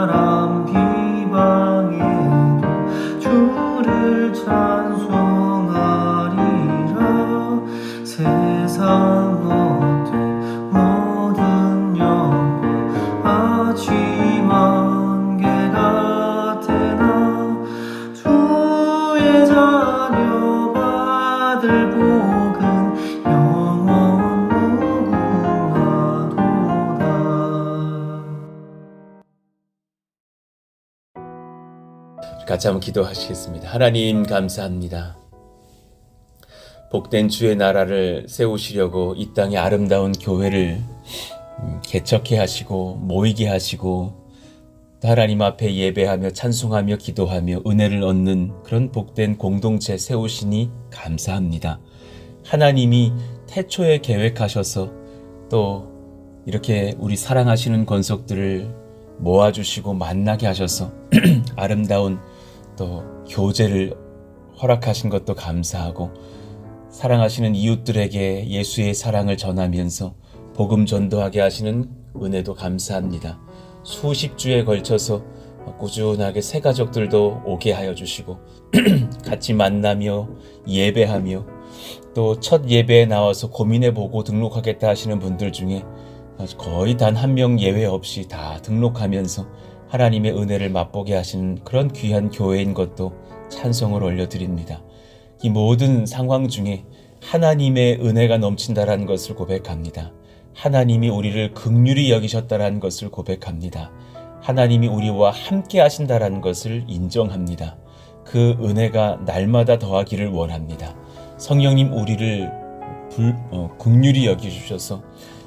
사람 비방해도 주를 찬송하리라. 세상 어떤 모든 영광 아침한 개가 되나 주의 자녀 받을 복은 영원 무궁하도다. 같이 한번 기도하시겠습니다. 하나님 감사합니다. 복된 주의 나라를 세우시려고 이 땅에 아름다운 교회를 개척해 하시고 모이게 하시고 하나님 앞에 예배하며 찬송하며 기도하며 은혜를 얻는 그런 복된 공동체 세우시니 감사합니다. 하나님이 태초에 계획하셔서 또 이렇게 우리 사랑하시는 권속들을 모아주시고 만나게 하셔서 아름다운 또 교제를 허락하신 것도 감사하고 사랑하시는 이웃들에게 예수의 사랑을 전하면서 복음 전도하게 하시는 은혜도 감사합니다. 수십 주에 걸쳐서 꾸준하게 새 가족들도 오게 하여 주시고 같이 만나며 예배하며 또 첫 예배에 나와서 고민해보고 등록하겠다 하시는 분들 중에 거의 단 한 명 예외 없이 다 등록하면서 하나님의 은혜를 맛보게 하시는 그런 귀한 교회인 것도 찬송을 올려드립니다. 이 모든 상황 중에 하나님의 은혜가 넘친다라는 것을 고백합니다. 하나님이 우리를 긍휼히 여기셨다라는 것을 고백합니다. 하나님이 우리와 함께 하신다라는 것을 인정합니다. 그 은혜가 날마다 더하기를 원합니다. 성령님 우리를 긍휼히 여기주셔서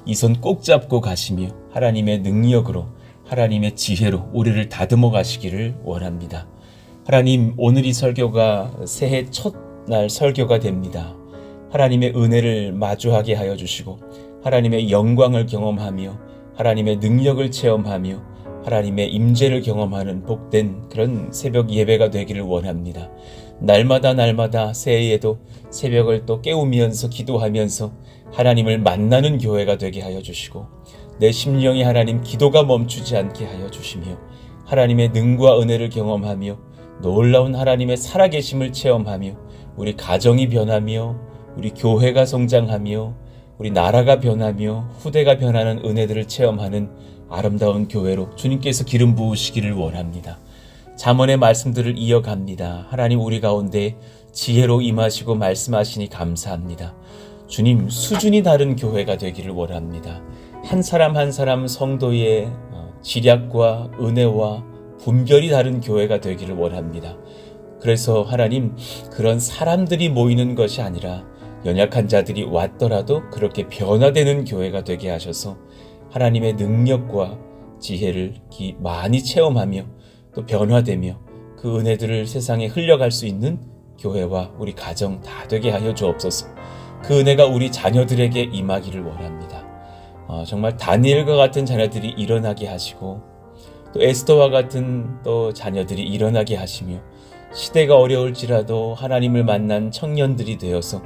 이 손 꼭 잡고 가시며 하나님의 능력으로 하나님의 지혜로 우리를 다듬어 가시기를 원합니다. 하나님 오늘 이 설교가 새해 첫날 설교가 됩니다. 하나님의 은혜를 마주하게 하여 주시고 하나님의 영광을 경험하며 하나님의 능력을 체험하며 하나님의 임재를 경험하는 복된 그런 새벽 예배가 되기를 원합니다. 날마다 새해에도 새벽을 또 깨우면서 기도하면서 하나님을 만나는 교회가 되게 하여 주시고 내 심령이 하나님 기도가 멈추지 않게 하여 주시며 하나님의 능과 은혜를 경험하며 놀라운 하나님의 살아계심을 체험하며 우리 가정이 변하며 우리 교회가 성장하며 우리 나라가 변하며 후대가 변하는 은혜들을 체험하는 아름다운 교회로 주님께서 기름 부으시기를 원합니다. 잠언의 말씀들을 이어갑니다. 하나님 우리 가운데 지혜로 임하시고 말씀하시니 감사합니다. 주님 수준이 다른 교회가 되기를 원합니다. 한 사람 한 사람 성도의 지략과 은혜와 분별이 다른 교회가 되기를 원합니다. 그래서 하나님 그런 사람들이 모이는 것이 아니라 연약한 자들이 왔더라도 그렇게 변화되는 교회가 되게 하셔서 하나님의 능력과 지혜를 많이 체험하며 또 변화되며 그 은혜들을 세상에 흘려갈 수 있는 교회와 우리 가정 다 되게 하여 주옵소서. 그 은혜가 우리 자녀들에게 임하기를 원합니다. 정말 다니엘과 같은 자녀들이 일어나게 하시고 또 에스더와 같은 또 자녀들이 일어나게 하시며 시대가 어려울지라도 하나님을 만난 청년들이 되어서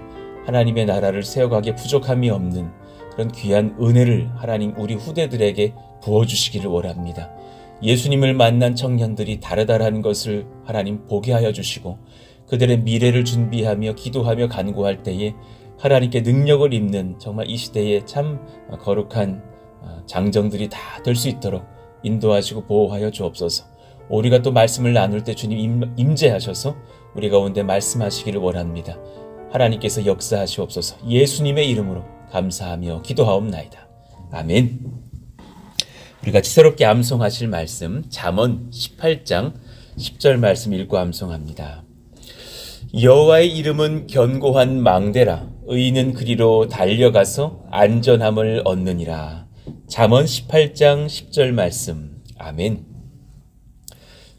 하나님의 나라를 세워가기에 부족함이 없는 그런 귀한 은혜를 하나님 우리 후대들에게 부어주시기를 원합니다. 예수님을 만난 청년들이 다르다라는 것을 하나님 보게 하여 주시고 그들의 미래를 준비하며 기도하며 간구할 때에 하나님께 능력을 입는 정말 이 시대에 참 거룩한 장정들이 다 될 수 있도록 인도하시고 보호하여 주옵소서. 우리가 또 말씀을 나눌 때 주님 임재하셔서 우리 가운데 말씀하시기를 원합니다. 하나님께서 역사하시옵소서. 예수님의 이름으로 감사하며 기도하옵나이다. 아멘. 우리 같이 새롭게 암송하실 말씀 잠언 18장 10절 말씀 읽고 암송합니다. 여호와의 이름은 견고한 망대라. 의인은 그리로 달려가서 안전함을 얻느니라. 잠언 18장 10절 말씀. 아멘.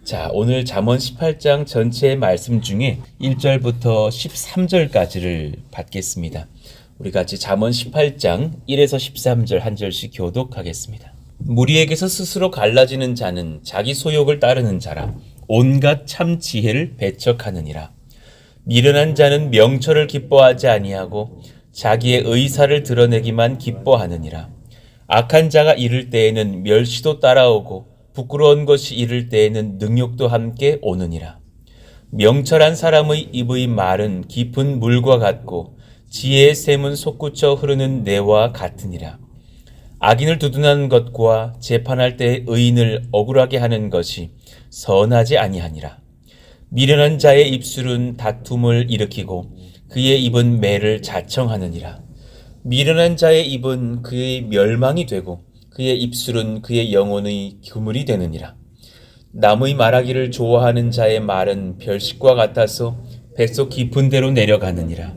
자, 오늘 잠언 18장 전체의 말씀 중에 1절부터 13절까지를 받겠습니다. 우리 같이 잠언 18장 1에서 13절 한 절씩 교독하겠습니다. 무리에게서 스스로 갈라지는 자는 자기 소욕을 따르는 자라. 온갖 참 지혜를 배척하느니라. 미련한 자는 명철을 기뻐하지 아니하고 자기의 의사를 드러내기만 기뻐하느니라. 악한 자가 이를 때에는 멸시도 따라오고 부끄러운 것이 이를 때에는 능욕도 함께 오느니라. 명철한 사람의 입의 말은 깊은 물과 같고 지혜의 샘은 솟구쳐 흐르는 내와 같으니라. 악인을 두둔하는 것과 재판할 때 의인을 억울하게 하는 것이 선하지 아니하니라. 미련한 자의 입술은 다툼을 일으키고 그의 입은 매를 자청하느니라. 미련한 자의 입은 그의 멸망이 되고 그의 입술은 그의 영혼의 그물이 되느니라. 남의 말하기를 좋아하는 자의 말은 별식과 같아서 뱃속 깊은 데로 내려가느니라.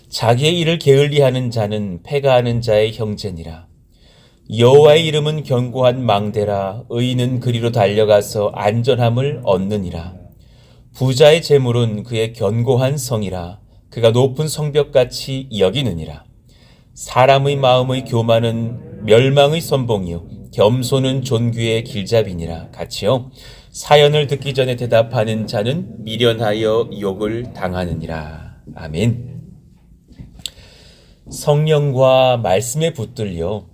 자기의 일을 게을리하는 자는 패가하는 자의 형제니라. 여호와의 이름은 견고한 망대라. 의인은 그리로 달려가서 안전함을 얻느니라. 부자의 재물은 그의 견고한 성이라. 그가 높은 성벽같이 여기느니라. 사람의 마음의 교만은 멸망의 선봉이요 겸손은 존귀의 길잡이니라. 같이요. 사연을 듣기 전에 대답하는 자는 미련하여 욕을 당하느니라. 아멘. 성령과 말씀에 붙들려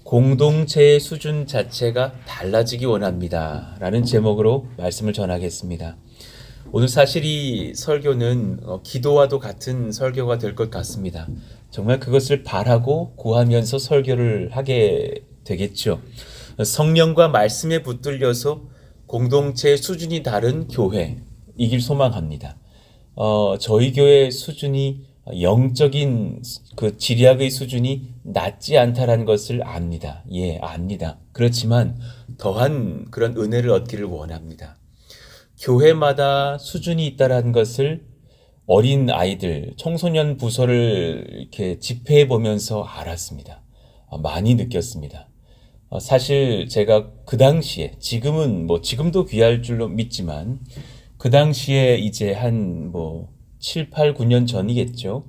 공동체의 수준 자체가 달라지기 원합니다. 라는 제목으로 말씀을 전하겠습니다. 오늘 사실 이 설교는 기도와도 같은 설교가 될 것 같습니다. 정말 그것을 바라고 구하면서 설교를 하게 되겠죠. 성령과 말씀에 붙들려서 공동체의 수준이 다른 교회이길 소망합니다. 저희 교회 수준이 영적인 그 지략의 수준이 낮지 않다라는 것을 압니다. 예, 압니다. 그렇지만 더한 그런 은혜를 얻기를 원합니다. 교회마다 수준이 있다라는 것을 어린 아이들, 청소년 부서를 이렇게 집회해 보면서 알았습니다. 많이 느꼈습니다. 사실 제가 그 당시에, 지금도 귀할 줄로 믿지만, 그 당시에 이제 한 7, 8, 9년 전이겠죠.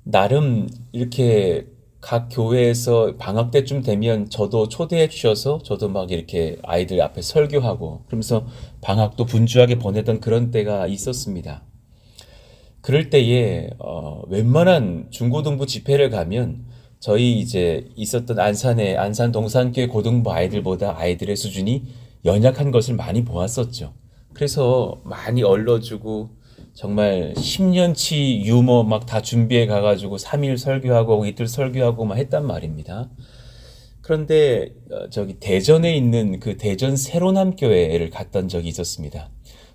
나름 이렇게 각 교회에서 방학 때쯤 되면 저도 초대해 주셔서 저도 막 이렇게 아이들 앞에 설교하고 그러면서 방학도 분주하게 보내던 그런 때가 있었습니다. 그럴 때에 웬만한 중고등부 집회를 가면 저희 이제 있었던 안산 동산교회 고등부 아이들보다 아이들의 수준이 연약한 것을 많이 보았었죠. 그래서 많이 얼러주고 정말 10년치 유머 막 다 준비해 가가지고 3일 설교하고 이틀 설교하고 막 했단 말입니다. 그런데 저기 대전에 있는 그 대전 새로남교회를 갔던 적이 있었습니다.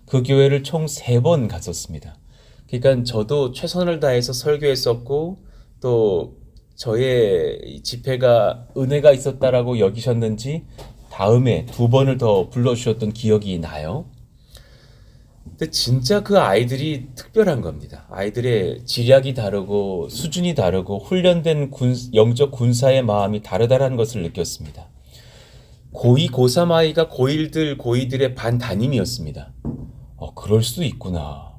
그 교회를 총 3번 갔었습니다. 그러니까 저도 최선을 다해서 설교했었고 또 저의 집회가 은혜가 있었다라고 여기셨는지 다음에 2번을 더 불러주셨던 기억이 나요. 근데 진짜 그 아이들이 특별한 겁니다. 아이들의 지략이 다르고 수준이 다르고 훈련된 영적 군사의 마음이 다르다라는 것을 느꼈습니다. 고2, 고3 아이가 고1들의 반 담임이었습니다. 그럴 수도 있구나.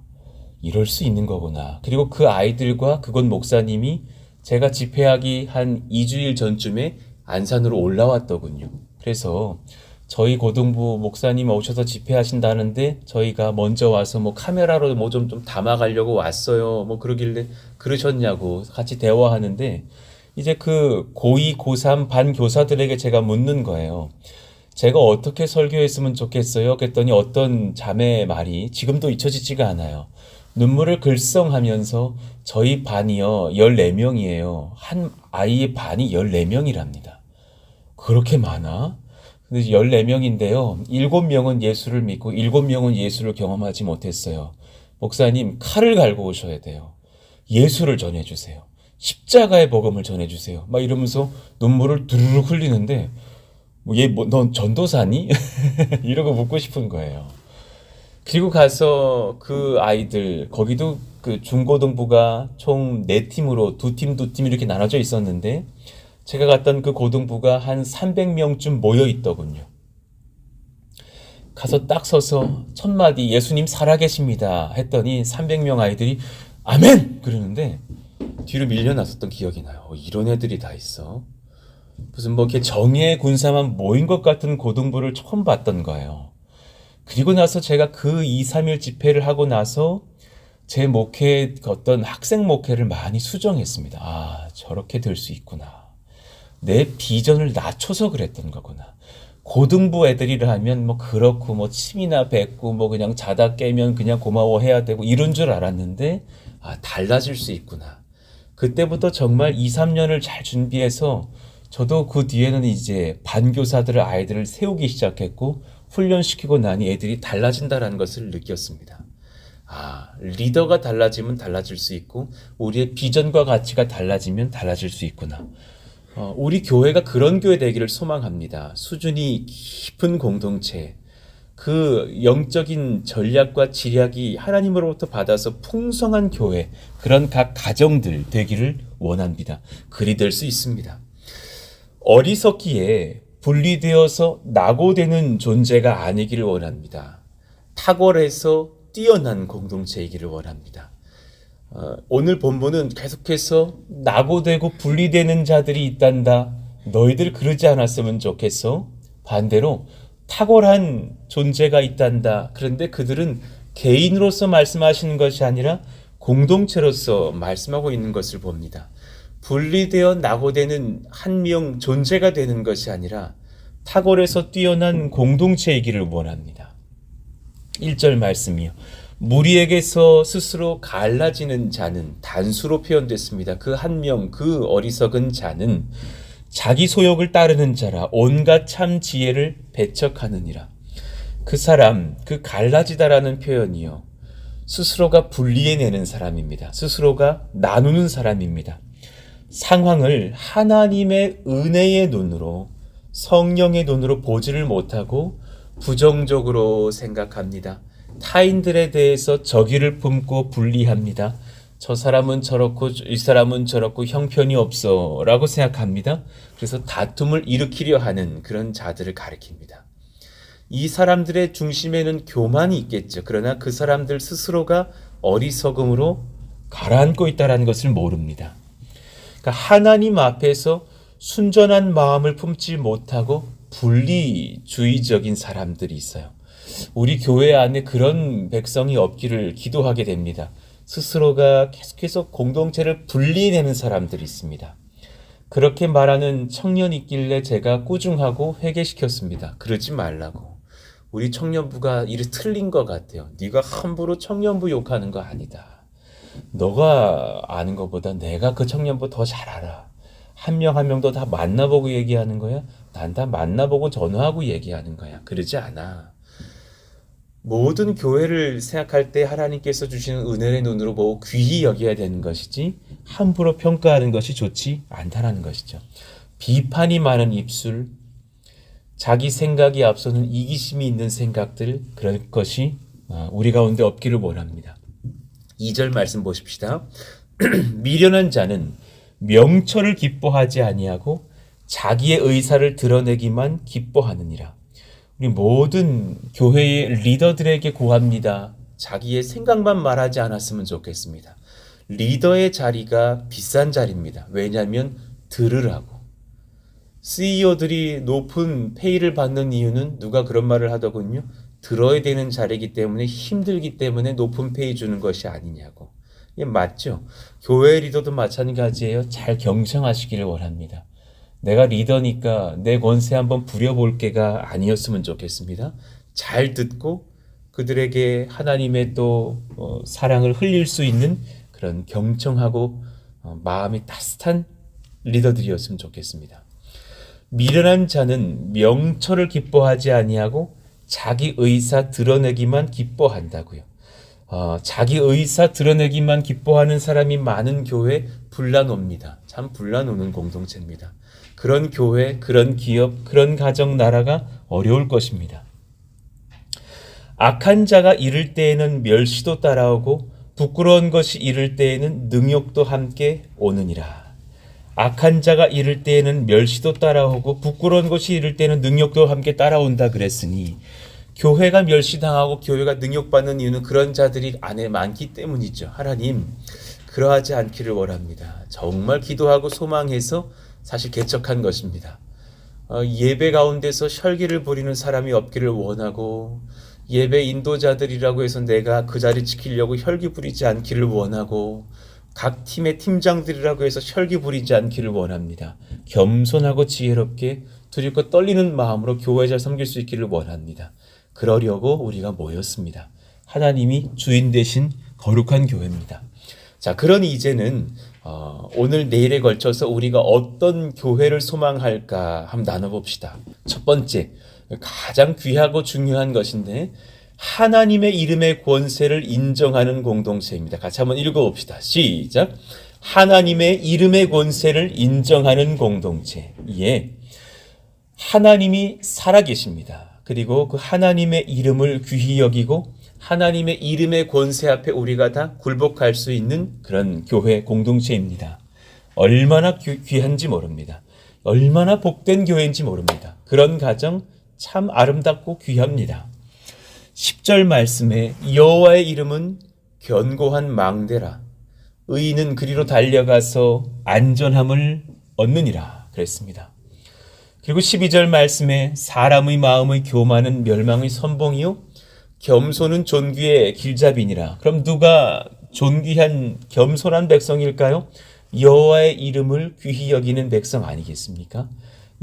이럴 수 있는 거구나. 그리고 그 아이들과 그곳 목사님이 제가 집회하기 한 2주일 전쯤에 안산으로 올라왔더군요. 그래서 저희 고등부 목사님 오셔서 집회하신다는데 저희가 먼저 와서 카메라로 좀 담아가려고 왔어요. 그러길래 그러셨냐고 같이 대화하는데 이제 그 고2, 고3 반 교사들에게 제가 묻는 거예요. 제가 어떻게 설교했으면 좋겠어요? 그랬더니 어떤 자매의 말이 지금도 잊혀지지가 않아요. 눈물을 글썽하면서 저희 반이요 14명이에요. 한 아이의 반이 14명이랍니다. 그렇게 많아? 근데 14명인데요. 7명은 예수를 믿고 7명은 예수를 경험하지 못했어요. 목사님, 칼을 갈고 오셔야 돼요. 예수를 전해주세요. 십자가의 복음을 전해주세요. 막 이러면서 눈물을 두루루 흘리는데 넌 전도사니? 이러고 묻고 싶은 거예요. 그리고 가서 그 아이들, 거기도 그 중고등부가 총 4팀으로 2팀 이렇게 나눠져 있었는데 제가 갔던 그 고등부가 한 300명쯤 모여 있더군요. 가서 딱 서서 첫 마디 예수님 살아계십니다 했더니 300명 아이들이 아멘! 그러는데 뒤로 밀려났었던 기억이 나요. 이런 애들이 다 있어. 무슨 이렇게 정예 군사만 모인 것 같은 고등부를 처음 봤던 거예요. 그리고 나서 제가 그 2, 3일 집회를 하고 나서 제 어떤 학생 목회를 많이 수정했습니다. 저렇게 될 수 있구나. 내 비전을 낮춰서 그랬던 거구나. 고등부 애들이라 하면 뭐 그렇고 뭐 침이나 뱉고 뭐 그냥 자다 깨면 그냥 고마워해야 되고 이런 줄 알았는데 달라질 수 있구나. 그때부터 정말 2, 3년을 잘 준비해서 저도 그 뒤에는 이제 반교사들을 아이들을 세우기 시작했고 훈련시키고 나니 애들이 달라진다라는 것을 느꼈습니다. 리더가 달라지면 달라질 수 있고 우리의 비전과 가치가 달라지면 달라질 수 있구나. 우리 교회가 그런 교회 되기를 소망합니다. 수준이 깊은 공동체, 그 영적인 전략과 지략이 하나님으로부터 받아서 풍성한 교회, 그런 각 가정들 되기를 원합니다. 그리 될 수 있습니다. 어리석기에 분리되어서 낙오되는 존재가 아니기를 원합니다. 탁월해서 뛰어난 공동체이기를 원합니다. 오늘 본문은 계속해서 낙오되고 분리되는 자들이 있단다. 너희들 그러지 않았으면 좋겠어. 반대로 탁월한 존재가 있단다. 그런데 그들은 개인으로서 말씀하시는 것이 아니라 공동체로서 말씀하고 있는 것을 봅니다. 분리되어 낙오되는 한 명 존재가 되는 것이 아니라 탁월해서 뛰어난 공동체이기를 원합니다. 1절 말씀이요. 무리에게서 스스로 갈라지는 자는 단수로 표현됐습니다. 그 한 명, 그 어리석은 자는 자기 소욕을 따르는 자라 온갖 참 지혜를 배척하느니라. 그 사람, 그 갈라지다라는 표현이요. 스스로가 분리해내는 사람입니다. 스스로가 나누는 사람입니다. 상황을 하나님의 은혜의 눈으로, 성령의 눈으로 보지를 못하고 부정적으로 생각합니다. 타인들에 대해서 적의를 품고 분리합니다. 저 사람은 저렇고 이 사람은 저렇고 형편이 없어 라고 생각합니다. 그래서 다툼을 일으키려 하는 그런 자들을 가리킵니다. 이 사람들의 중심에는 교만이 있겠죠. 그러나 그 사람들 스스로가 어리석음으로 가라앉고 있다는 것을 모릅니다. 그러니까 하나님 앞에서 순전한 마음을 품지 못하고 분리주의적인 사람들이 있어요. 우리 교회 안에 그런 백성이 없기를 기도하게 됩니다. 스스로가 계속해서 공동체를 분리내는 사람들이 있습니다. 그렇게 말하는 청년이 있길래 제가 꾸중하고 회개시켰습니다. 그러지 말라고. 우리 청년부가 이래 틀린 것 같아요. 네가 함부로 청년부 욕하는 거 아니다. 너가 아는 것보다 내가 그 청년부 더 잘 알아. 한 명 한 명도 다 만나보고 얘기하는 거야? 난 다 만나보고 전화하고 얘기하는 거야. 그러지 않아. 모든 교회를 생각할 때 하나님께서 주시는 은혜의 눈으로 보고 귀히 여겨야 되는 것이지 함부로 평가하는 것이 좋지 않다는 것이죠. 비판이 많은 입술, 자기 생각이 앞서는 이기심이 있는 생각들, 그럴 것이 우리 가운데 없기를 원합니다. 2절 말씀 보십시다. 미련한 자는 명철을 기뻐하지 아니하고 자기의 의사를 드러내기만 기뻐하느니라. 우리 모든 교회의 리더들에게 구합니다. 자기의 생각만 말하지 않았으면 좋겠습니다. 리더의 자리가 비싼 자리입니다. 왜냐하면 들으라고. CEO들이 높은 페이를 받는 이유는 누가 그런 말을 하더군요. 들어야 되는 자리이기 때문에 힘들기 때문에 높은 페이 주는 것이 아니냐고. 이게 맞죠? 교회 리더도 마찬가지예요. 잘 경청하시기를 원합니다. 내가 리더니까 내 권세 한번 부려볼 게가 아니었으면 좋겠습니다. 잘 듣고 그들에게 하나님의 또 사랑을 흘릴 수 있는 그런 경청하고 마음이 따뜻한 리더들이었으면 좋겠습니다. 미련한 자는 명철을 기뻐하지 아니하고 자기 의사 드러내기만 기뻐한다고요. 자기 의사 드러내기만 기뻐하는 사람이 많은 교회 분란옵니다. 참 분란오는 공동체입니다. 그런 교회, 그런 기업, 그런 가정, 나라가 어려울 것입니다. 악한 자가 이를 때에는 멸시도 따라오고 부끄러운 것이 이를 때에는 능욕도 함께 오느니라. 악한 자가 이를 때에는 멸시도 따라오고 부끄러운 것이 이를 때에는 능욕도 함께 따라온다 그랬으니 교회가 멸시당하고 교회가 능욕받는 이유는 그런 자들이 안에 많기 때문이죠. 하나님, 그러하지 않기를 원합니다. 정말 기도하고 소망해서 사실 개척한 것입니다. 예배 가운데서 혈기를 부리는 사람이 없기를 원하고 예배 인도자들이라고 해서 내가 그 자리 지키려고 혈기 부리지 않기를 원하고 각 팀의 팀장들이라고 해서 혈기 부리지 않기를 원합니다. 겸손하고 지혜롭게 두렵고 떨리는 마음으로 교회 잘 섬길 수 있기를 원합니다. 그러려고 우리가 모였습니다. 하나님이 주인 되신 거룩한 교회입니다. 자, 그러니 이제는 오늘 내일에 걸쳐서 우리가 어떤 교회를 소망할까 한번 나눠봅시다. 첫 번째, 가장 귀하고 중요한 것인데 하나님의 이름의 권세를 인정하는 공동체입니다. 같이 한번 읽어봅시다. 시작. 하나님의 이름의 권세를 인정하는 공동체. 예, 하나님이 살아계십니다. 그리고 그 하나님의 이름을 귀히 여기고 하나님의 이름의 권세 앞에 우리가 다 굴복할 수 있는 그런 교회 공동체입니다. 얼마나 귀한지 모릅니다. 얼마나 복된 교회인지 모릅니다. 그런 가정 참 아름답고 귀합니다. 10절 말씀에 여호와의 이름은 견고한 망대라 의인은 그리로 달려가서 안전함을 얻느니라 그랬습니다. 그리고 12절 말씀에 사람의 마음의 교만은 멸망의 선봉이요 겸손은 존귀의 길잡이니라. 그럼 누가 존귀한 겸손한 백성일까요? 여호와의 이름을 귀히 여기는 백성 아니겠습니까?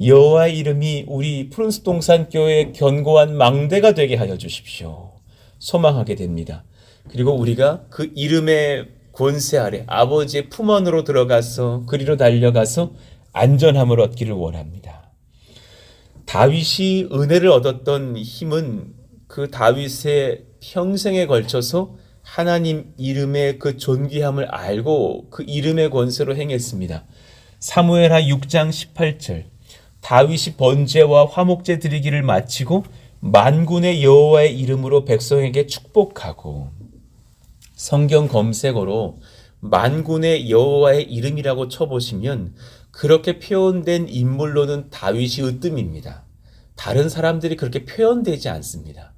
여호와의 이름이 우리 푸른숲 동산교회의 견고한 망대가 되게 하여 주십시오. 소망하게 됩니다. 그리고 우리가 그 이름의 권세 아래 아버지의 품 안으로 들어가서 그리로 달려가서 안전함을 얻기를 원합니다. 다윗이 은혜를 얻었던 힘은 그 다윗의 평생에 걸쳐서 하나님 이름의 그 존귀함을 알고 그 이름의 권세로 행했습니다. 사무엘하 6장 18절 다윗이 번제와 화목제 드리기를 마치고 만군의 여호와의 이름으로 백성에게 축복하고 성경 검색어로 만군의 여호와의 이름이라고 쳐보시면 그렇게 표현된 인물로는 다윗이 으뜸입니다. 다른 사람들이 그렇게 표현되지 않습니다.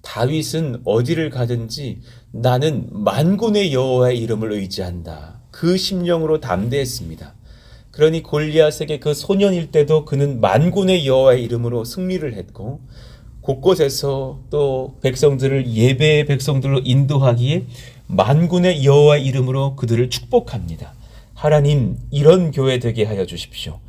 다윗은 어디를 가든지 나는 만군의 여호와의 이름을 의지한다. 그 심령으로 담대했습니다. 그러니 골리앗에게 그 소년일 때도 그는 만군의 여호와의 이름으로 승리를 했고 곳곳에서 또 백성들을 예배의 백성들로 인도하기에 만군의 여호와의 이름으로 그들을 축복합니다. 하나님 이런 교회 되게 하여 주십시오.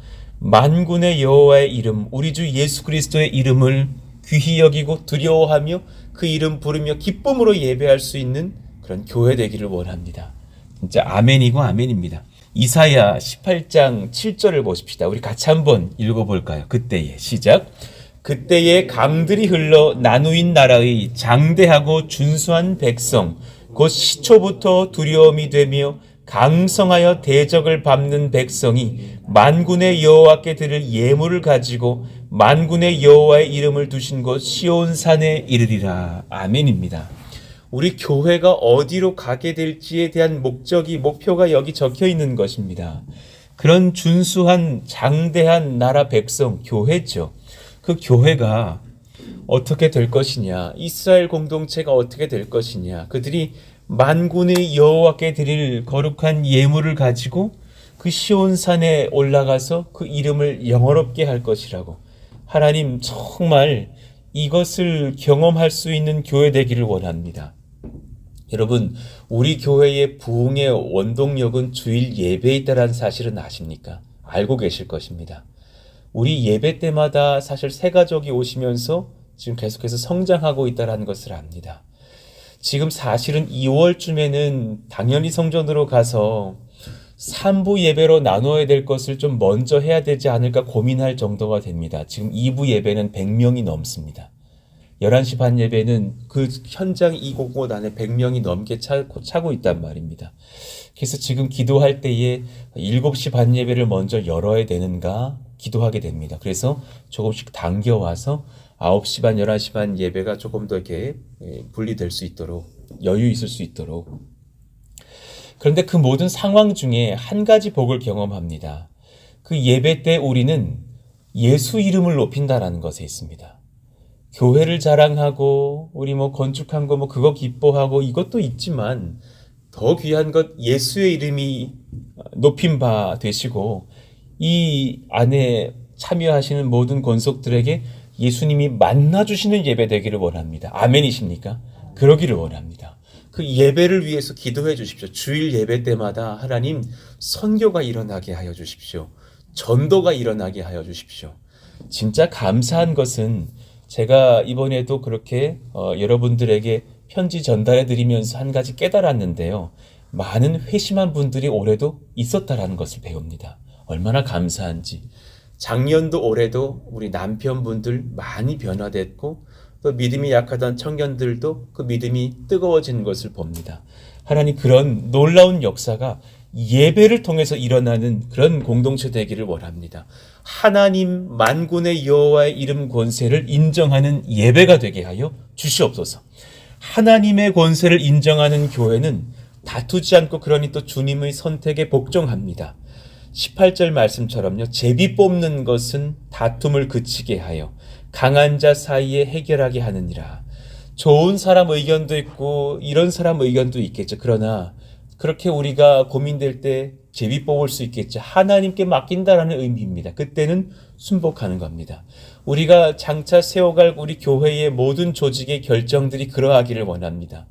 만군의 여호와의 이름 우리 주 예수 그리스도의 이름을 귀히 여기고 두려워하며 그 이름 부르며 기쁨으로 예배할 수 있는 그런 교회 되기를 원합니다. 진짜 아멘이고 아멘입니다. 이사야 18장 7절을 보십시다. 우리 같이 한번 읽어볼까요? 그때에 시작. 그때에 강들이 흘러 나누인 나라의 장대하고 준수한 백성 곧 시초부터 두려움이 되며 강성하여 대적을 밟는 백성이 만군의 여호와께 드릴 예물을 가지고 만군의 여호와의 이름을 두신 곳 시온산에 이르리라. 아멘입니다. 우리 교회가 어디로 가게 될지에 대한 목표가 여기 적혀 있는 것입니다. 그런 준수한 장대한 나라 백성, 교회죠. 그 교회가 어떻게 될 것이냐, 이스라엘 공동체가 어떻게 될 것이냐, 그들이 만군의 여호와께 드릴 거룩한 예물을 가지고 그 시온산에 올라가서 그 이름을 영화롭게 할 것이라고. 하나님 정말 이것을 경험할 수 있는 교회 되기를 원합니다. 여러분, 우리 교회의 부흥의 원동력은 주일 예배에 있다는 사실은 아십니까? 알고 계실 것입니다. 우리 예배 때마다 사실 새 가족이 오시면서 지금 계속해서 성장하고 있다는 것을 압니다. 지금 사실은 2월쯤에는 당연히 성전으로 가서 3부 예배로 나눠야 될 것을 좀 먼저 해야 되지 않을까 고민할 정도가 됩니다. 지금 2부 예배는 100명이 넘습니다. 11시 반 예배는 그 현장 이곳곳 안에 100명이 넘게 차고 있단 말입니다. 그래서 지금 기도할 때에 7시 반 예배를 먼저 열어야 되는가 기도하게 됩니다. 그래서 조금씩 당겨와서 9시 반, 11시 반 예배가 조금 더 이렇게 분리될 수 있도록 여유 있을 수 있도록. 그런데 그 모든 상황 중에 한 가지 복을 경험합니다. 그 예배 때 우리는 예수 이름을 높인다라는 것에 있습니다. 교회를 자랑하고 우리 건축한 거 그거 기뻐하고 이것도 있지만 더 귀한 것 예수의 이름이 높임 바 되시고 이 안에 참여하시는 모든 권속들에게 예수님이 만나주시는 예배 되기를 원합니다. 아멘이십니까? 그러기를 원합니다. 그 예배를 위해서 기도해 주십시오. 주일 예배 때마다 하나님 선교가 일어나게 하여 주십시오. 전도가 일어나게 하여 주십시오. 진짜 감사한 것은 제가 이번에도 그렇게 여러분들에게 편지 전달해 드리면서 한 가지 깨달았는데요. 많은 회심한 분들이 올해도 있었다라는 것을 배웁니다. 얼마나 감사한지. 작년도 올해도 우리 남편분들 많이 변화됐고 또 믿음이 약하던 청년들도 그 믿음이 뜨거워지는 것을 봅니다. 하나님 그런 놀라운 역사가 예배를 통해서 일어나는 그런 공동체 되기를 원합니다. 하나님 만군의 여호와의 이름 권세를 인정하는 예배가 되게 하여 주시옵소서. 하나님의 권세를 인정하는 교회는 다투지 않고 그러니 또 주님의 선택에 복종합니다. 18절 말씀처럼요. 제비 뽑는 것은 다툼을 그치게 하여 강한 자 사이에 해결하게 하느니라. 좋은 사람 의견도 있고 이런 사람 의견도 있겠죠. 그러나 그렇게 우리가 고민될 때 제비 뽑을 수 있겠죠. 하나님께 맡긴다라는 의미입니다. 그때는 순복하는 겁니다. 우리가 장차 세워갈 우리 교회의 모든 조직의 결정들이 그러하기를 원합니다.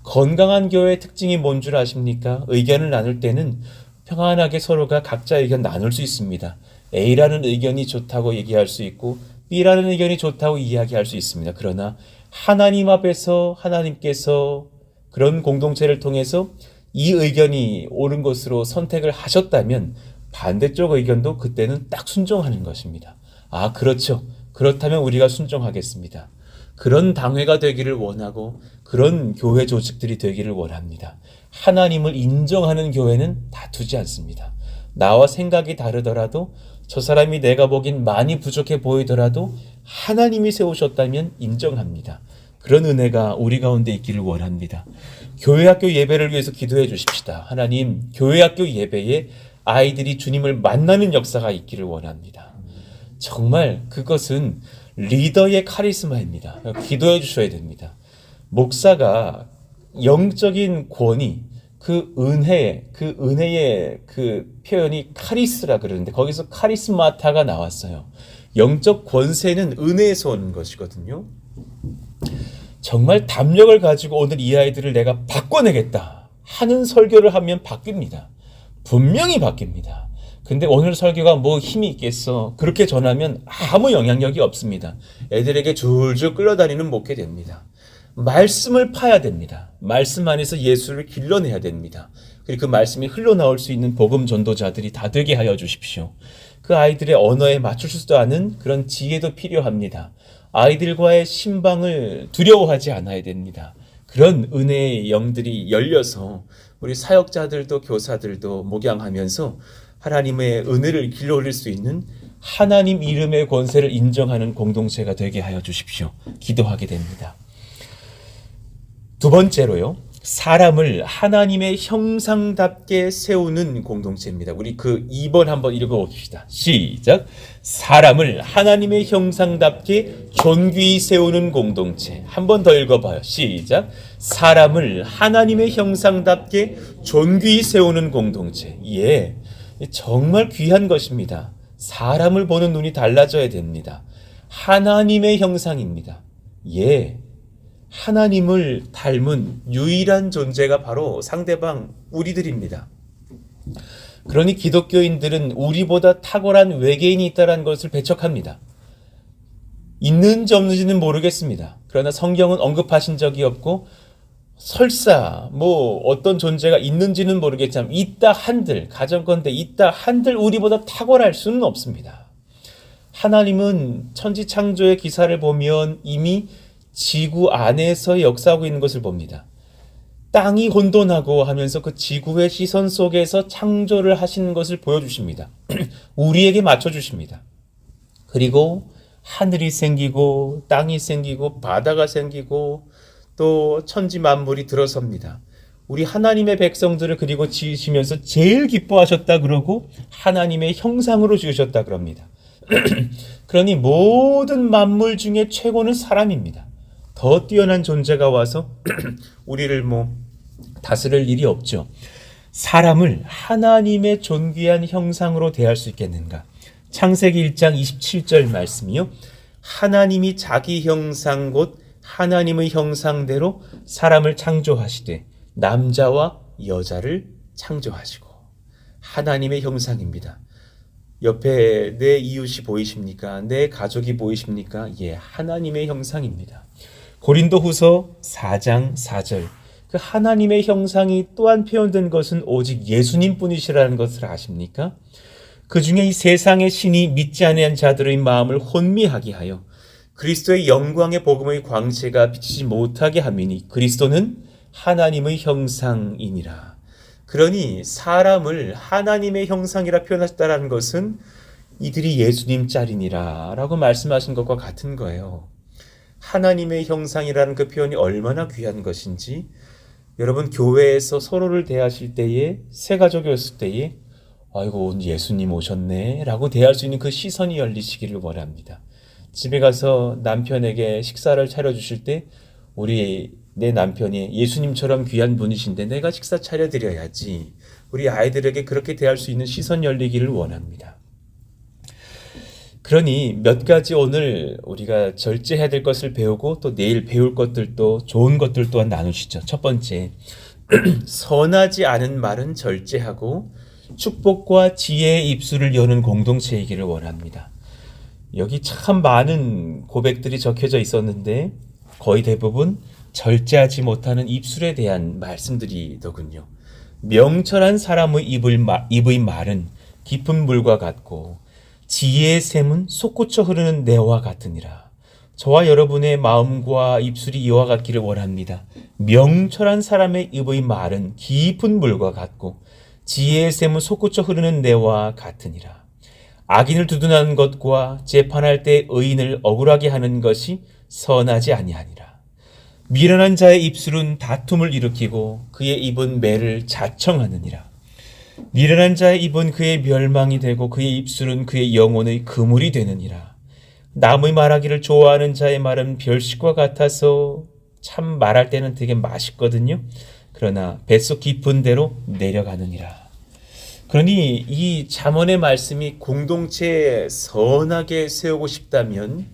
건강한 교회의 특징이 뭔 줄 아십니까? 의견을 나눌 때는 평안하게 서로가 각자 의견 나눌 수 있습니다. A라는 의견이 좋다고 얘기할 수 있고 B라는 의견이 좋다고 이야기할 수 있습니다. 그러나 하나님 앞에서 하나님께서 그런 공동체를 통해서 이 의견이 옳은 것으로 선택을 하셨다면 반대쪽 의견도 그때는 딱 순종하는 것입니다. 아, 그렇죠. 그렇다면 우리가 순종하겠습니다. 그런 당회가 되기를 원하고 그런 교회 조직들이 되기를 원합니다. 하나님을 인정하는 교회는 다투지 않습니다. 나와 생각이 다르더라도 저 사람이 내가 보긴 많이 부족해 보이더라도 하나님이 세우셨다면 인정합니다. 그런 은혜가 우리 가운데 있기를 원합니다. 교회학교 예배를 위해서 기도해 주십시다. 하나님, 교회학교 예배에 아이들이 주님을 만나는 역사가 있기를 원합니다. 정말 그것은 리더의 카리스마입니다. 기도해 주셔야 됩니다. 목사가 영적인 권위, 그 은혜의 그 표현이 카리스라 그러는데 거기서 카리스마타가 나왔어요. 영적 권세는 은혜에서 오는 것이거든요. 정말 담력을 가지고 오늘 이 아이들을 내가 바꿔내겠다 하는 설교를 하면 바뀝니다. 분명히 바뀝니다. 근데 오늘 설교가 뭐 힘이 있겠어? 그렇게 전하면 아무 영향력이 없습니다. 애들에게 줄줄 끌려다니는 목회 됩니다. 말씀을 파야 됩니다. 말씀 안에서 예수를 길러내야 됩니다. 그리고 그 말씀이 흘러나올 수 있는 복음 전도자들이 다 되게 하여 주십시오. 그 아이들의 언어에 맞출 수도 않은 그런 지혜도 필요합니다. 아이들과의 신방을 두려워하지 않아야 됩니다. 그런 은혜의 영들이 열려서 우리 사역자들도 교사들도 목양하면서 하나님의 은혜를 길러 올릴 수 있는 하나님 이름의 권세를 인정하는 공동체가 되게 하여 주십시오. 기도하게 됩니다. 두 번째로요. 사람을 하나님의 형상답게 세우는 공동체입니다. 우리 그 2번 한번 읽어봅시다. 시작. 사람을 하나님의 형상답게 존귀히 세우는 공동체. 한 번 더 읽어봐요. 시작. 사람을 하나님의 형상답게 존귀히 세우는 공동체. 예, 정말 귀한 것입니다. 사람을 보는 눈이 달라져야 됩니다. 하나님의 형상입니다. 예, 하나님을 닮은 유일한 존재가 바로 상대방 우리들입니다. 그러니 기독교인들은 우리보다 탁월한 외계인이 있다는 것을 배척합니다. 있는지 없는지는 모르겠습니다. 그러나 성경은 언급하신 적이 없고 설사 뭐 어떤 존재가 있는지는 모르겠지만 있다 한들, 가정컨대 있다 한들 우리보다 탁월할 수는 없습니다. 하나님은 천지창조의 기사를 보면 이미 지구 안에서 역사하고 있는 것을 봅니다. 땅이 혼돈하고 하면서 그 지구의 시선 속에서 창조를 하시는 것을 보여주십니다. 우리에게 맞춰주십니다. 그리고 하늘이 생기고 땅이 생기고 바다가 생기고 또 천지 만물이 들어섭니다. 우리 하나님의 백성들을 그리고 지으시면서 제일 기뻐하셨다 그러고 하나님의 형상으로 지으셨다 그럽니다. 그러니 모든 만물 중에 최고는 사람입니다. 더 뛰어난 존재가 와서 우리를 다스릴 일이 없죠. 사람을 하나님의 존귀한 형상으로 대할 수 있겠는가? 창세기 1장 27절 말씀이요. 하나님이 자기 형상 곧 하나님의 형상대로 사람을 창조하시되 남자와 여자를 창조하시고. 하나님의 형상입니다. 옆에 내 이웃이 보이십니까? 내 가족이 보이십니까? 예, 하나님의 형상입니다. 고린도후서 4장 4절. 그 하나님의 형상이 또한 표현된 것은 오직 예수님 뿐이시라는 것을 아십니까? 그 중에 이 세상의 신이 믿지 아니한 자들의 마음을 혼미하게 하여 그리스도의 영광의 복음의 광채가 비치지 못하게 함이니 그리스도는 하나님의 형상이니라. 그러니 사람을 하나님의 형상이라 표현하셨다는 것은 이들이 예수님 짤이니라 라고 말씀하신 것과 같은 거예요. 하나님의 형상이라는 그 표현이 얼마나 귀한 것인지 여러분 교회에서 서로를 대하실 때에 새 가족이었을 때에 아이고 오늘 예수님 오셨네 라고 대할 수 있는 그 시선이 열리시기를 원합니다. 집에 가서 남편에게 식사를 차려주실 때 내 남편이 예수님처럼 귀한 분이신데 내가 식사 차려드려야지. 우리 아이들에게 그렇게 대할 수 있는 시선 열리기를 원합니다. 그러니 몇 가지 오늘 우리가 절제해야 될 것을 배우고 또 내일 배울 것들도 좋은 것들 또한 나누시죠. 첫 번째, 선하지 않은 말은 절제하고 축복과 지혜의 입술을 여는 공동체이기를 원합니다. 여기 참 많은 고백들이 적혀져 있었는데 거의 대부분 절제하지 못하는 입술에 대한 말씀들이더군요. 명철한 사람의 입의 말은 깊은 물과 같고 지혜의 샘은 솟구쳐 흐르는 내와 같으니라. 저와 여러분의 마음과 입술이 이와 같기를 원합니다. 명철한 사람의 입의 말은 깊은 물과 같고 지혜의 샘은 솟구쳐 흐르는 내와 같으니라. 악인을 두둔하는 것과 재판할 때 의인을 억울하게 하는 것이 선하지 아니하니라. 미련한 자의 입술은 다툼을 일으키고 그의 입은 매를 자청하느니라. 미련한 자의 입은 그의 멸망이 되고 그의 입술은 그의 영혼의 그물이 되느니라. 남의 말하기를 좋아하는 자의 말은 별식과 같아서 참 말할 때는 되게 맛있거든요. 그러나 뱃속 깊은 데로 내려가느니라. 그러니 이 잠언의 말씀이 공동체에 선하게 세우고 싶다면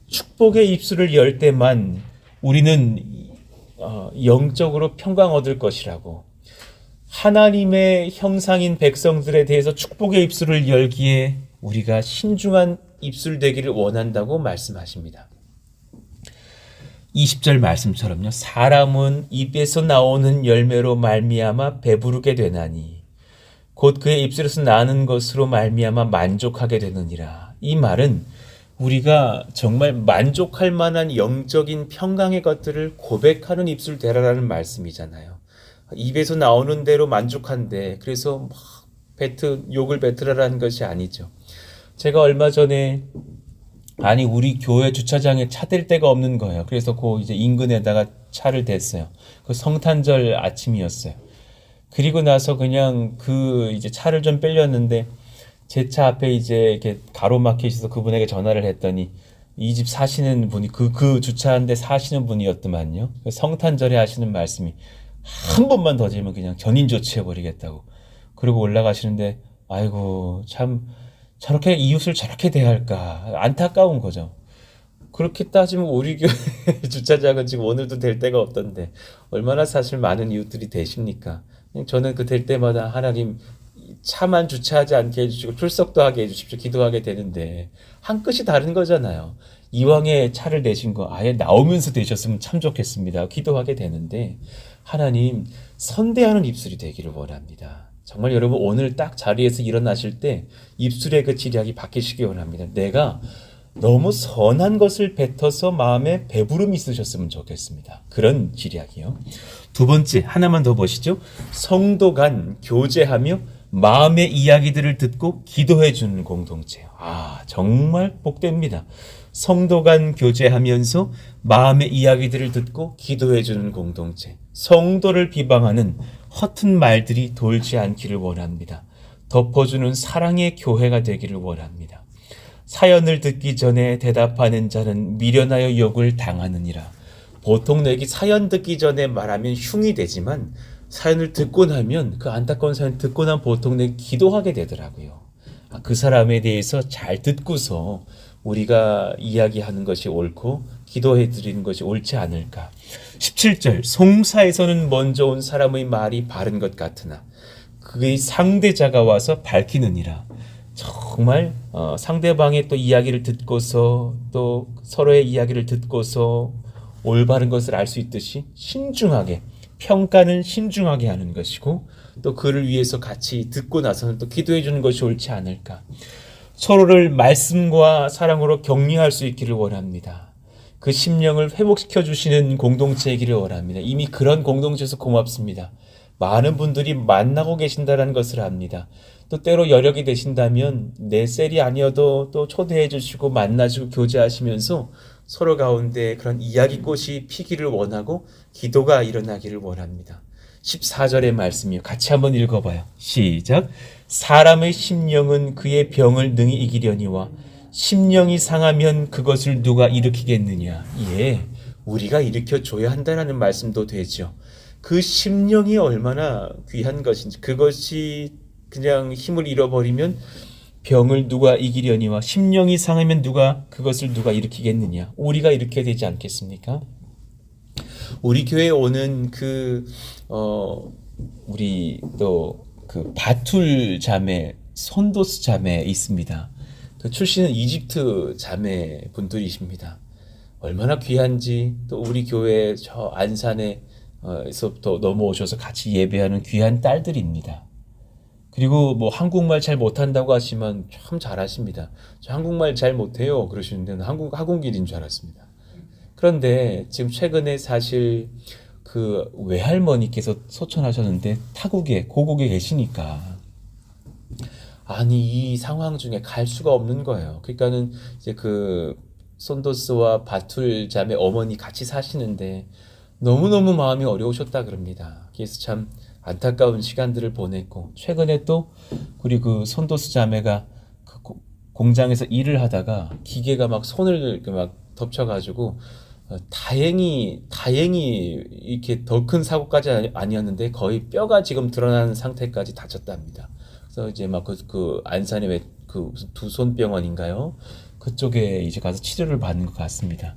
축복의 입술을 열 때만 우리는 영적으로 평강 얻을 것이라고, 하나님의 형상인 백성들에 대해서 축복의 입술을 열기에 우리가 신중한 입술 되기를 원한다고 말씀하십니다. 20절 말씀처럼요. 사람은 입에서 나오는 열매로 말미암아 배부르게 되나니 곧 그의 입술에서 나는 것으로 말미암아 만족하게 되느니라. 이 말은 우리가 정말 만족할 만한 영적인 평강의 것들을 고백하는 입술 되라라는 말씀이잖아요. 입에서 나오는 대로 만족한데 그래서 막 욕을 뱉으라라는 것이 아니죠. 제가 얼마 전에 우리 교회 주차장에 차 댈 데가 없는 거예요. 그래서 그 이제 인근에다가 차를 댔어요. 그 성탄절 아침이었어요. 그리고 나서 그냥 이제 차를 좀 빼려는데 제 차 앞에 이제 이렇게 가로막혀 있어서 그분에게 전화를 했더니 이 집 사시는 분이 그 주차한 데 사시는 분이었더만요. 성탄절에 하시는 말씀이 한 번만 더 지면 그냥 견인 조치해버리겠다고. 그리고 올라가시는데 아이고 참 저렇게 이웃을 저렇게 대할까 안타까운 거죠. 그렇게 따지면 우리 교회 주차장은 지금 오늘도 될 데가 없던데 얼마나 사실 많은 이웃들이 되십니까? 저는 그 될 때마다 하나님 차만 주차하지 않게 해주시고 출석도 하게 해주십시오. 기도하게 되는데 한 끝이 다른 거잖아요. 이왕에 차를 내신 거 아예 나오면서 되셨으면 참 좋겠습니다. 기도하게 되는데 하나님 선대하는 입술이 되기를 원합니다. 정말 여러분 오늘 딱 자리에서 일어나실 때 입술의 그 지략이 바뀌시기 원합니다. 내가 너무 선한 것을 뱉어서 마음에 배부름이 있으셨으면 좋겠습니다. 그런 지략이요. 두 번째 하나만 더 보시죠. 성도 간 교제하며 마음의 이야기들을 듣고 기도해 주는 공동체. 정말 복됩니다. 성도 간 교제하면서 마음의 이야기들을 듣고 기도해 주는 공동체. 성도를 비방하는 허튼 말들이 돌지 않기를 원합니다. 덮어주는 사랑의 교회가 되기를 원합니다. 사연을 듣기 전에 대답하는 자는 미련하여 욕을 당하느니라. 보통 내기 사연 듣기 전에 말하면 흉이 되지만 사연을 듣고 나면 그 안타까운 사연 듣고 나면 보통 내기 기도하게 되더라고요. 그 사람에 대해서 잘 듣고서 우리가 이야기하는 것이 옳고 기도해 드리는 것이 옳지 않을까. 17절 송사에서는 먼저 온 사람의 말이 바른 것 같으나 그의 상대자가 와서 밝히느니라. 정말 상대방의 또 이야기를 듣고서 또 서로의 이야기를 듣고서 올바른 것을 알 수 있듯이 신중하게 평가는 신중하게 하는 것이고 또 그를 위해서 같이 듣고 나서는 또 기도해 주는 것이 옳지 않을까. 서로를 말씀과 사랑으로 격려할 수 있기를 원합니다. 그 심령을 회복시켜 주시는 공동체이기를 원합니다. 이미 그런 공동체에서 고맙습니다. 많은 분들이 만나고 계신다는 것을 압니다. 또 때로 여력이 되신다면 내 셀이 아니어도 또 초대해 주시고 만나시고 교제하시면서 서로 가운데 그런 이야기꽃이 피기를 원하고 기도가 일어나기를 원합니다. 14절의 말씀이요. 같이 한번 읽어봐요. 시작. 사람의 심령은 그의 병을 능히 이기려니와 심령이 상하면 그것을 누가 일으키겠느냐. 예, 우리가 일으켜줘야 한다는 말씀도 되죠. 그 심령이 얼마나 귀한 것인지, 그것이 그냥 힘을 잃어버리면 병을 누가 이기려니와 심령이 상하면 그것을 누가 일으키겠느냐. 우리가 일으켜야 되지 않겠습니까? 우리 교회에 오는 우리 또 그 바툴 자매, 손도스 자매 있습니다. 그 출신은 이집트 자매 분들이십니다. 얼마나 귀한지. 또 우리 교회 저 안산에서부터 넘어오셔서 같이 예배하는 귀한 딸들입니다. 그리고 뭐 한국말 잘 못한다고 하시면 참 잘하십니다. 저 한국말 잘 못해요 그러시는데 학원길인 줄 알았습니다. 그런데 지금 최근에 사실 그 외할머니께서 소천하셨는데 고국에 계시니까 아니 이 상황 중에 갈 수가 없는 거예요. 그러니까는 이제 그 손도스와 바툴 자매 어머니 같이 사시는데 너무너무 마음이 어려우셨다 그럽니다. 그래서 참 안타까운 시간들을 보냈고, 최근에 또 우리 그 손도스 자매가 그 공장에서 일을 하다가 기계가 막 손을 막 덮쳐가지고 다행히 이렇게 더 큰 사고까지 아니었는데 거의 뼈가 지금 드러나는 상태까지 다쳤답니다. 그래서 이제 막 그 안산에 그 두 손 병원인가요? 그쪽에 이제 가서 치료를 받는 것 같습니다.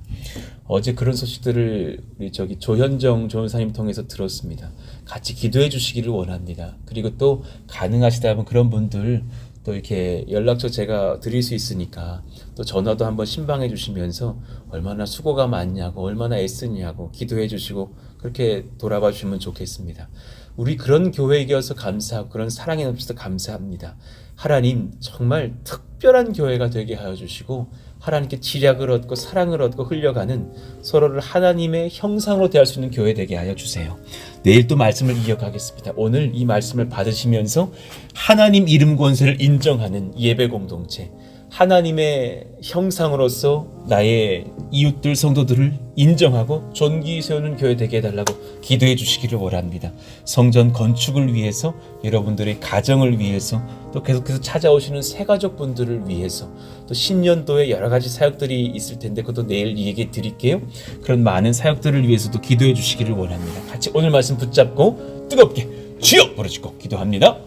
어제 그런 소식들을 우리 조현정 조연사님 통해서 들었습니다. 같이 기도해 주시기를 원합니다. 그리고 또 가능하시다면 그런 분들 또 이렇게 연락처 제가 드릴 수 있으니까 또 전화도 한번 신방해 주시면서 얼마나 수고가 많냐고 얼마나 애쓰냐고 기도해 주시고 그렇게 돌아봐 주시면 좋겠습니다. 우리 그런 교회이어서 감사하고 그런 사랑에 넘쳐서 감사합니다. 하나님 정말 특별한 교회가 되게 하여 주시고 하나님께 지략을 얻고 사랑을 얻고 흘려가는 서로를 하나님의 형상으로 대할 수 있는 교회 되게 하여 주세요. 내일 또 말씀을 이어가겠습니다. 오늘 이 말씀을 받으시면서 하나님 이름 권세를 인정하는 예배 공동체, 하나님의 형상으로서 나의 이웃들 성도들을 인정하고 존귀 세우는 교회 되게 해달라고 기도해 주시기를 원합니다. 성전 건축을 위해서, 여러분들의 가정을 위해서, 또 계속해서 찾아오시는 새가족분들을 위해서, 또 신년도에 여러 가지 사역들이 있을 텐데 그것도 내일 얘기 드릴게요. 그런 많은 사역들을 위해서도 기도해 주시기를 원합니다. 같이 오늘 말씀 붙잡고 뜨겁게 주여 부르짖고 기도합니다.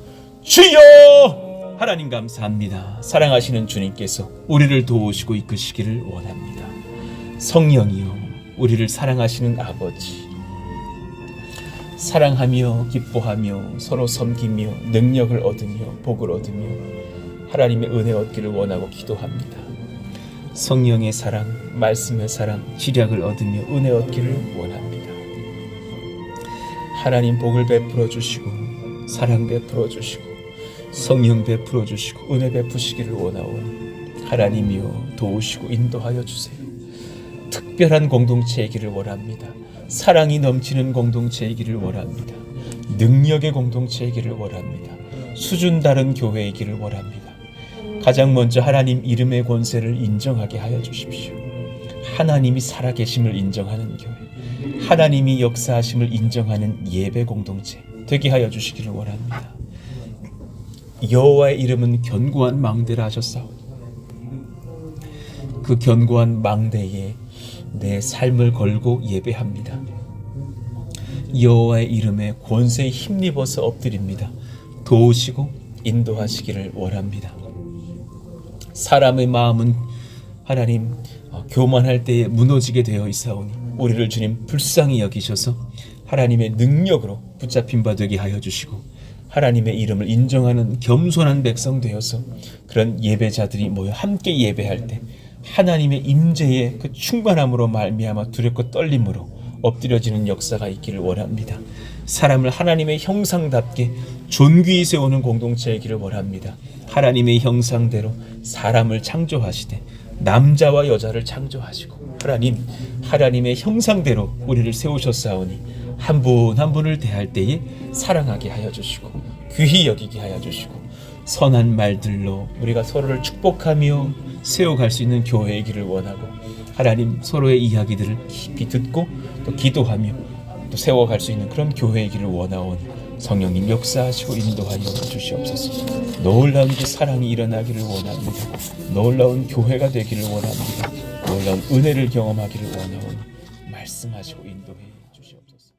주여! 하나님 감사합니다. 사랑하시는 주님께서 우리를 도우시고 이끄시기를 원합니다. 성령이여, 우리를 사랑하시는 아버지, 사랑하며 기뻐하며 서로 섬기며 능력을 얻으며 복을 얻으며 하나님의 은혜 얻기를 원하고 기도합니다. 성령의 사랑, 말씀의 사랑, 지략을 얻으며 은혜 얻기를 원합니다. 하나님 복을 베풀어 주시고 사랑 베풀어 주시고 성령 베풀어 주시고 은혜 베푸시기를 원하오니 하나님이여 도우시고 인도하여 주세요. 특별한 공동체이기를 원합니다. 사랑이 넘치는 공동체이기를 원합니다. 능력의 공동체이기를 원합니다. 수준 다른 교회이기를 원합니다. 가장 먼저 하나님 이름의 권세를 인정하게 하여 주십시오. 하나님이 살아계심을 인정하는 교회, 하나님이 역사하심을 인정하는 예배 공동체 되게 하여 주시기를 원합니다. 여호와의 이름은 견고한 망대라 하셨사오니 그 견고한 망대에 내 삶을 걸고 예배합니다. 여호와의 이름에 권세에 힘입어서 엎드립니다. 도우시고 인도하시기를 원합니다. 사람의 마음은 하나님 교만할 때에 무너지게 되어 있사오니 우리를 주님 불쌍히 여기셔서 하나님의 능력으로 붙잡힌 바 되게 하여 주시고 하나님의 이름을 인정하는 겸손한 백성 되어서 그런 예배자들이 모여 함께 예배할 때 하나님의 임재의 그 충만함으로 말미암아 두렵고 떨림으로 엎드려지는 역사가 있기를 원합니다. 사람을 하나님의 형상답게 존귀히 세우는 공동체이기를 원합니다. 하나님의 형상대로 사람을 창조하시되 남자와 여자를 창조하시고 하나님의 형상대로 우리를 세우셨사오니 한 분 한 분을 대할 때에 사랑하게 하여 주시고 귀히 여기게 하여 주시고 선한 말들로 우리가 서로를 축복하며 세워갈 수 있는 교회이기를 원하고 하나님 서로의 이야기들을 깊이 듣고 또 기도하며 또 세워갈 수 있는 그런 교회이기를 원하오니 성령님 역사하시고 인도하여 주시옵소서. 놀라운 그 사랑이 일어나기를 원합니다. 놀라운 교회가 되기를 원합니다. 놀라운 은혜를 경험하기를 원하오니 말씀하시고 인도해 주시옵소서.